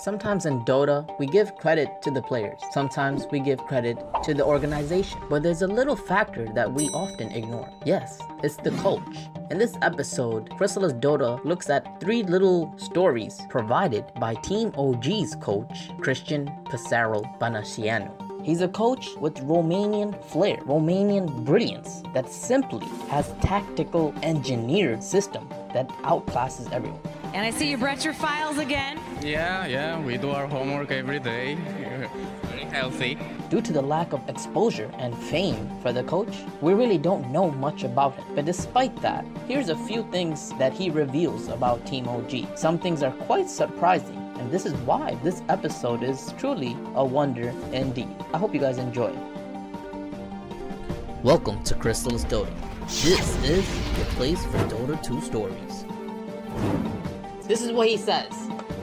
Sometimes in Dota, we give credit to the players. Sometimes we give credit to the organization. But there's a little factor that we often ignore. Yes, it's the coach. In this episode, Crystalis Dota looks at 3 little stories provided by Team OG's coach, Cristian Bănăseanu. He's a coach with Romanian flair, Romanian brilliance that simply has tactical engineered system that outclasses everyone. And I see you brought your files again. Yeah, we do our homework every day. Very healthy. Due to the lack of exposure and fame for the coach, we really don't know much about him. But despite that, here's a few things that he reveals about Team OG. Some things are quite surprising, and this is why this episode is truly a wonder indeed. I hope you guys enjoy. Welcome to Crystalis Dota. This is the place for Dota 2 stories. This is what he says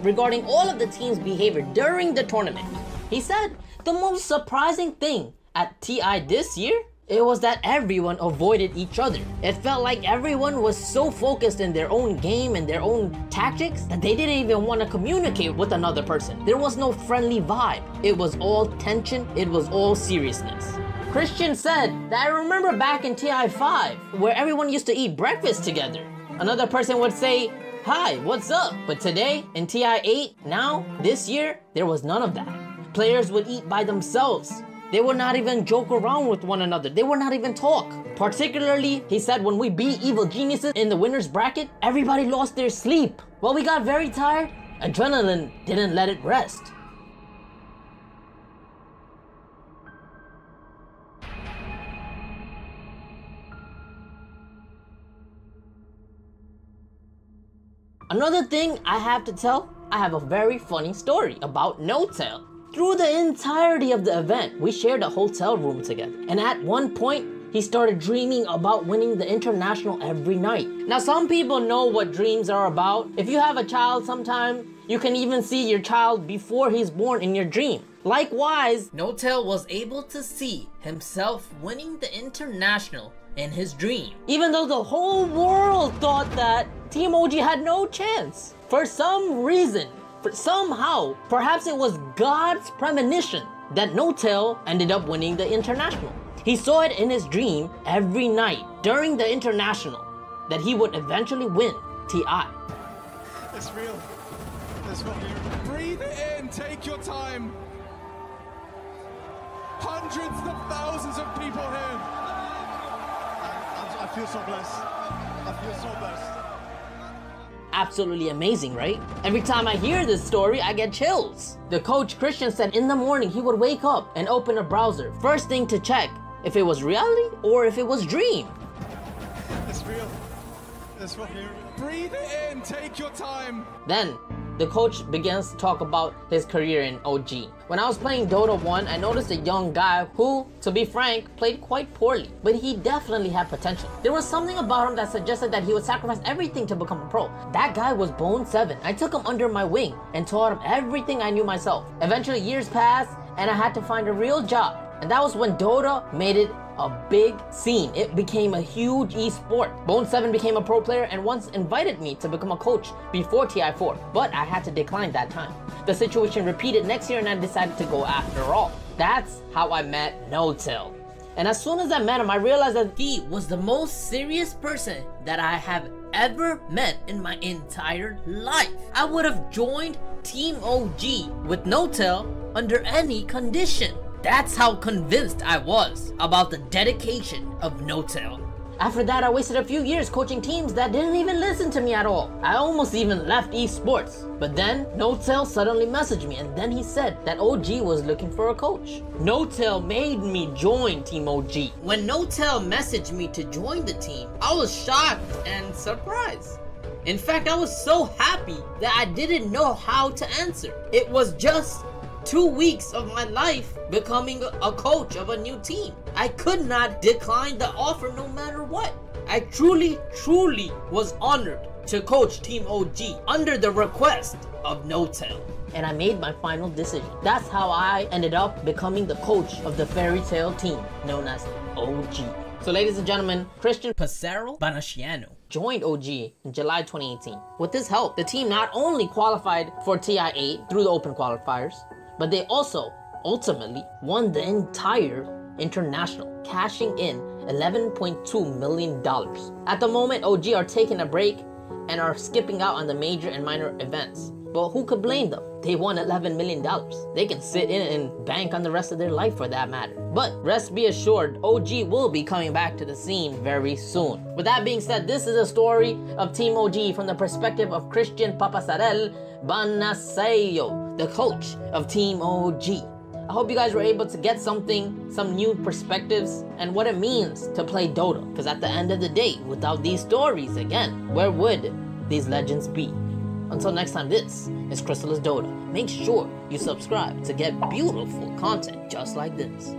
regarding all of the team's behavior during the tournament. He said the most surprising thing at TI this year, it was that everyone avoided each other. It felt like everyone was so focused in their own game and their own tactics that they didn't even want to communicate with another person. There was no friendly vibe. It was all tension. It was all seriousness. Cristian said that I remember back in TI 5 where everyone used to eat breakfast together. Another person would say, "Hi, what's up?" But today, in TI 8, now, this year, there was none of that. Players would eat by themselves. They would not even joke around with one another. They would not even talk. Particularly, he said when we beat Evil Geniuses in the winner's bracket, everybody lost their sleep. Well, we got very tired. Adrenaline didn't let it rest. Another thing I have to tell, I have a very funny story about Notail. Through the entirety of the event, we shared a hotel room together. And at one point, he started dreaming about winning the international every night. Now, some people know what dreams are about. If you have a child sometime, you can even see your child before he's born in your dream. Likewise, Notail was able to see himself winning the international in his dream. Even though the whole world thought that Team OG had no chance. For some reason, somehow, perhaps it was God's premonition that Notail ended up winning the international. He saw it in his dream every night during the international that he would eventually win TI. It's real. It's not here. Breathe it in, take your time. Hundreds of thousands of people here. I feel so blessed. I feel so blessed. Absolutely amazing, right? Every time I hear this story, I get chills. The coach Cristian said in the morning he would wake up and open a browser. First thing to check if it was reality or if it was dream. It's real. It's not here. Breathe it in, take your time. Then the coach begins to talk about his career in OG. When I was playing Dota 1, I noticed a young guy who, to be frank, played quite poorly, but he definitely had potential. There was something about him that suggested that he would sacrifice everything to become a pro. That guy was Bone7. I took him under my wing and taught him everything I knew myself. Eventually, years passed and I had to find a real job. And that was when Dota made it a big scene. It became a huge esport. Bone7 became a pro player and once invited me to become a coach before TI4, but I had to decline that time. The situation repeated next year and I decided to go after all. That's how I met Notail. And as soon as I met him, I realized that he was the most serious person that I have ever met in my entire life. I would have joined Team OG with Notail under any condition. That's how convinced I was about the dedication of Notail. After that, I wasted a few years coaching teams that didn't even listen to me at all. I almost even left Esports. But then, Notail suddenly messaged me and then he said that OG was looking for a coach. Notail made me join Team OG. When Notail messaged me to join the team, I was shocked and surprised. In fact, I was so happy that I didn't know how to answer. It was just 2 weeks of my life becoming a coach of a new team. I could not decline the offer no matter what. I truly was honored to coach Team OG under the request of Notail. And I made my final decision. That's how I ended up becoming the coach of the fairy tale team known as OG. So ladies and gentlemen, Cristian Bănăseanu. joined OG in July 2018. With this help, the team not only qualified for TI8 through the open qualifiers, but they also ultimately won the entire international, cashing in $11.2 million. At the moment, OG are taking a break and are skipping out on the major and minor events. But who could blame them? They won $11 million. They can sit in and bank on the rest of their life for that matter. But rest be assured, OG will be coming back to the scene very soon. With that being said, this is a story of Team OG from the perspective of Cristian ppasarel Bănăseanu, the coach of Team OG. I hope you guys were able to get some new perspectives and what it means to play Dota. Because at the end of the day, without these stories, again, where would these legends be? Until next time, this is Crystalis Dota. Make sure you subscribe to get beautiful content just like this.